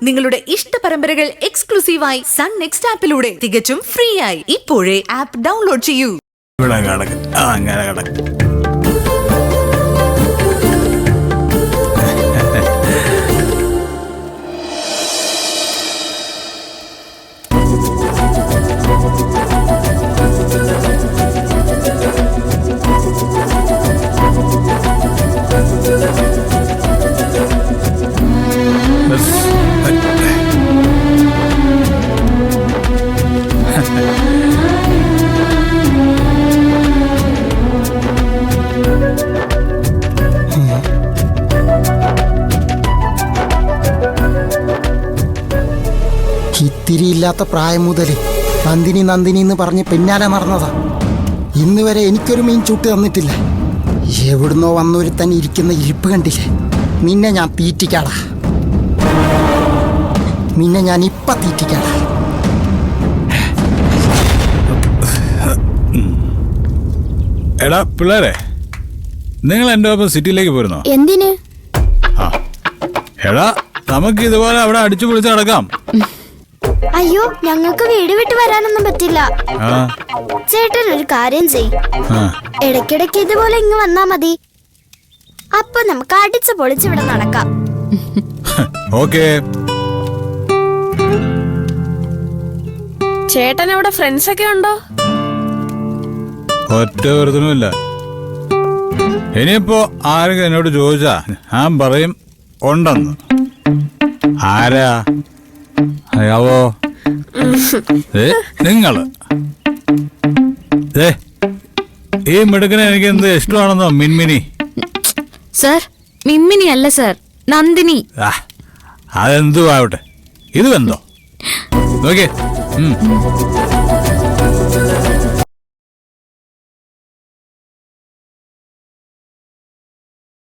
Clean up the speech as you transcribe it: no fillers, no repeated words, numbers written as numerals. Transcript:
നിങ്ങളുടെ ഇഷ്ട പരമ്പരകൾ എക്സ്ക്ലൂസീവായി സൺ നെക്സ്റ്റ് ആപ്പിലൂടെ തികച്ചും ഫ്രീ ആയി ഇപ്പോഴേ ആപ്പ് ഡൗൺലോഡ് ചെയ്യൂ. ഇത്തിരിയില്ലാത്ത പ്രായം മുതൽ നന്ദിനി നന്ദിനി എന്ന് പറഞ്ഞ് പിന്നാലെ നടന്നതാ. ഇന്ന് വരെ എനിക്കൊരു മീൻ ചൂട്ട് തന്നിട്ടില്ല. എവിടുന്നോ വന്നൊരുത്തൻ ഇരിക്കുന്ന ഇരിപ്പ് കണ്ടില്ലേ? നിന്നെ ഞാൻ തീറ്റിക്കാടാ, നിന്നെ ഞാൻ ഇപ്പ തീറ്റിക്കാടാ. എടാ പിള്ളേരെ, നിങ്ങൾ എൻ്റെ ഒപ്പം സിറ്റിയിലേക്ക് പോരുന്നോ? എന്തിന്? എടാ നമുക്ക് ഇതുപോലെ അവിടെ അടിച്ചു പൊളിച്ച് നടക്കാം. അയ്യോ, ഞങ്ങൾക്ക് വീട് വിട്ട് വരാനൊന്നും പറ്റില്ല. ചേട്ടൻ ഒരു കാര്യം ചെയ്, ഇടയ്ക്കിടയ്ക്ക് ഇതുപോലെ ഇങ്ങ് വന്നാ മതി. അപ്പൊ നമുക്ക് അടിച്ചു പൊളിച്ച് ഇവിടെ നടക്കാം. ഓക്കേ. ചേട്ടൻ അവിടെ ഫ്രണ്ട്സ് ഒക്കെ ഉണ്ടോ? ഒറ്റ ഒരുത്തനുമില്ല. ഇനിയിപ്പോ ആരെങ്കിലും എന്നോട് ചോദിച്ചാ ഞാൻ പറയും ഉണ്ടെന്ന്. ആരാ? അയ്യാവോ, നിങ്ങള് ഈ മിടുക്കിനെ എനിക്ക് എന്ത് ഇഷ്ടമാണെന്നോ. മിൻമിനി സർ, മിമ്മിനി അല്ല സർ, നന്ദിനി. അതെന്തു ആവട്ടെ, ഇത് എന്തോ നോക്കിയേ.